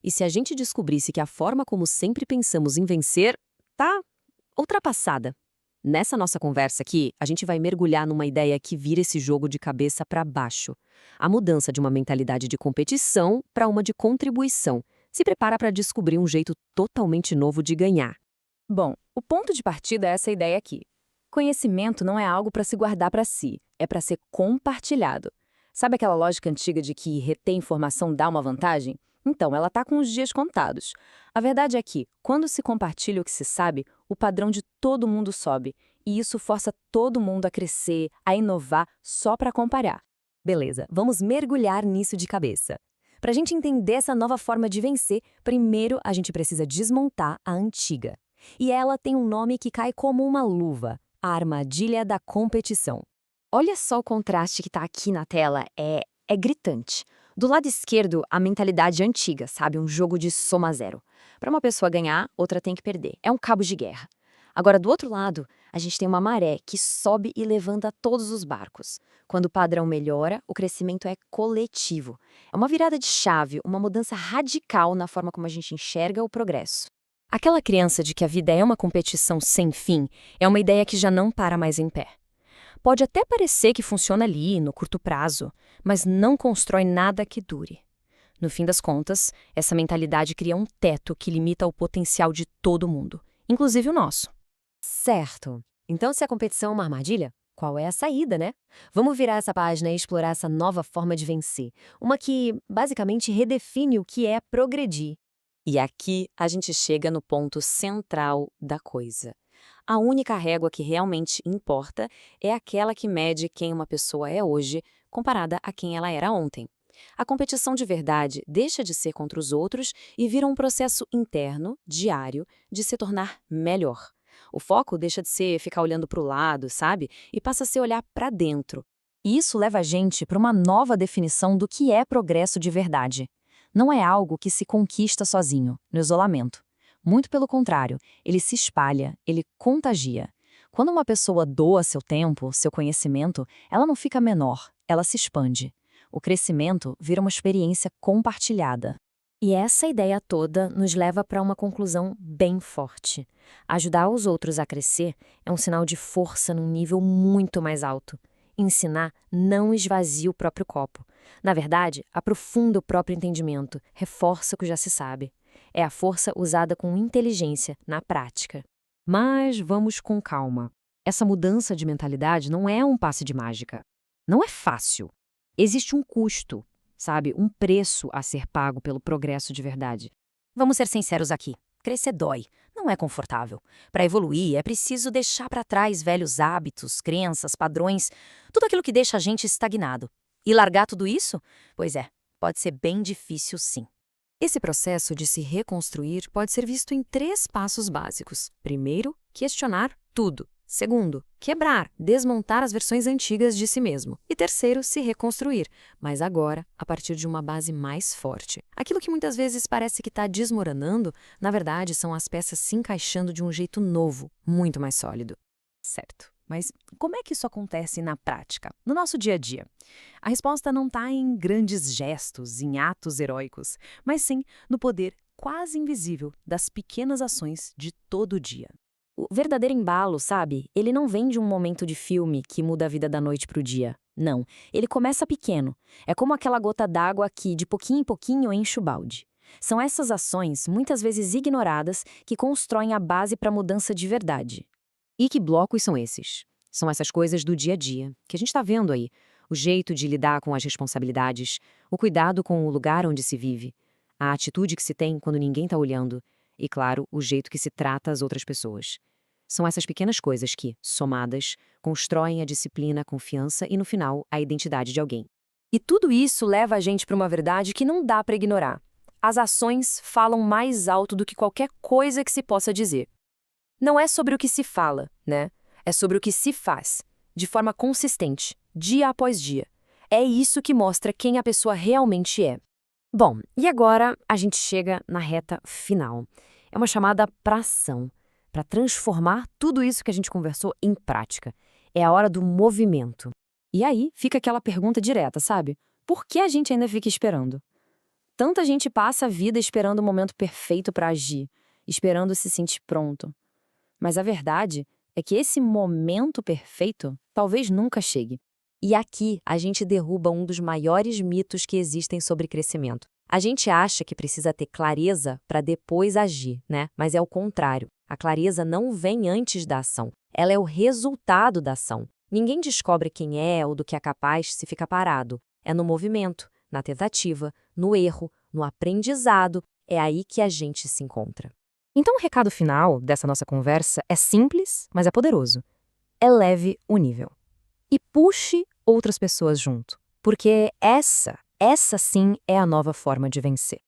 E se a gente descobrisse que a forma como sempre pensamos em vencer tá ultrapassada? Nessa nossa conversa aqui, a gente vai mergulhar numa ideia que vira esse jogo de cabeça para baixo. A mudança de uma mentalidade de competição para uma de contribuição. Se prepara para descobrir um jeito totalmente novo de ganhar. Bom, o ponto de partida é essa ideia aqui. Conhecimento não é algo para se guardar para si, é para ser compartilhado. Sabe aquela lógica antiga de que reter informação dá uma vantagem? Então, ela está com os dias contados. A verdade é que, quando se compartilha o que se sabe, o padrão de todo mundo sobe, e isso força todo mundo a crescer, a inovar só para comparar. Beleza, vamos mergulhar nisso de cabeça. Para a gente entender essa nova forma de vencer, primeiro a gente precisa desmontar a antiga. E ela tem um nome que cai como uma luva: a armadilha da competição. Olha só o contraste que está aqui na tela, é gritante. Do lado esquerdo, a mentalidade antiga, sabe? Um jogo de soma zero. Para uma pessoa ganhar, outra tem que perder. É um cabo de guerra. Agora, do outro lado, a gente tem uma maré que sobe e levanta todos os barcos. Quando o padrão melhora, o crescimento é coletivo. É uma virada de chave, uma mudança radical na forma como a gente enxerga o progresso. Aquela crença de que a vida é uma competição sem fim é uma ideia que já não para mais em pé. Pode até parecer que funciona ali, no curto prazo, mas não constrói nada que dure. No fim das contas, essa mentalidade cria um teto que limita o potencial de todo mundo, inclusive o nosso. Certo. Então, se a competição é uma armadilha, qual é a saída, né? Vamos virar essa página e explorar essa nova forma de vencer. Uma que, basicamente, redefine o que é progredir. E aqui a gente chega no ponto central da coisa. A única régua que realmente importa é aquela que mede quem uma pessoa é hoje comparada a quem ela era ontem. A competição de verdade deixa de ser contra os outros e vira um processo interno, diário, de se tornar melhor. O foco deixa de ser ficar olhando para o lado, sabe? E passa a ser olhar para dentro. E isso leva a gente para uma nova definição do que é progresso de verdade. Não é algo que se conquista sozinho, no isolamento. Muito pelo contrário, ele se espalha, ele contagia. Quando uma pessoa doa seu tempo, seu conhecimento, ela não fica menor, ela se expande. O crescimento vira uma experiência compartilhada. E essa ideia toda nos leva para uma conclusão bem forte. Ajudar os outros a crescer é um sinal de força num nível muito mais alto. Ensinar não esvazia o próprio copo. Na verdade, aprofunda o próprio entendimento, reforça o que já se sabe. É a força usada com inteligência, na prática. Mas vamos com calma. Essa mudança de mentalidade não é um passe de mágica. Não é fácil. Existe um custo, sabe? Um preço a ser pago pelo progresso de verdade. Vamos ser sinceros aqui. Crescer dói, não é confortável. Para evoluir, é preciso deixar para trás velhos hábitos, crenças, padrões, tudo aquilo que deixa a gente estagnado. E largar tudo isso? Pois é, pode ser bem difícil sim. Esse processo de se reconstruir pode ser visto em 3 passos básicos. Primeiro, questionar tudo. Segundo, quebrar, desmontar as versões antigas de si mesmo. E terceiro, se reconstruir, mas agora a partir de uma base mais forte. Aquilo que muitas vezes parece que está desmoronando, na verdade são as peças se encaixando de um jeito novo, muito mais sólido. Certo. Mas como é que isso acontece na prática, no nosso dia a dia? A resposta não está em grandes gestos, em atos heróicos, mas sim no poder quase invisível das pequenas ações de todo dia. O verdadeiro embalo, sabe? Ele não vem de um momento de filme que muda a vida da noite para o dia. Não, ele começa pequeno. É como aquela gota d'água que, de pouquinho em pouquinho, enche o balde. São essas ações, muitas vezes ignoradas, que constroem a base para a mudança de verdade. E que blocos são esses? São essas coisas do dia a dia, que a gente está vendo aí. O jeito de lidar com as responsabilidades, o cuidado com o lugar onde se vive, a atitude que se tem quando ninguém está olhando e, claro, o jeito que se trata as outras pessoas. São essas pequenas coisas que, somadas, constroem a disciplina, a confiança e, no final, a identidade de alguém. E tudo isso leva a gente para uma verdade que não dá para ignorar. As ações falam mais alto do que qualquer coisa que se possa dizer. Não é sobre o que se fala, né? É sobre o que se faz, de forma consistente, dia após dia. É isso que mostra quem a pessoa realmente é. Bom, e agora a gente chega na reta final. É uma chamada para ação, para transformar tudo isso que a gente conversou em prática. É a hora do movimento. E aí fica aquela pergunta direta, sabe? Por que a gente ainda fica esperando? Tanta gente passa a vida esperando o momento perfeito para agir, esperando se sentir pronto. Mas a verdade é que esse momento perfeito talvez nunca chegue. E aqui a gente derruba um dos maiores mitos que existem sobre crescimento. A gente acha que precisa ter clareza para depois agir, né? Mas é o contrário. A clareza não vem antes da ação. Ela é o resultado da ação. Ninguém descobre quem é ou do que é capaz se fica parado. É no movimento, na tentativa, no erro, no aprendizado. É aí que a gente se encontra. Então o recado final dessa nossa conversa é simples, mas é poderoso. Eleve o nível. E puxe outras pessoas junto. Porque essa sim é a nova forma de vencer.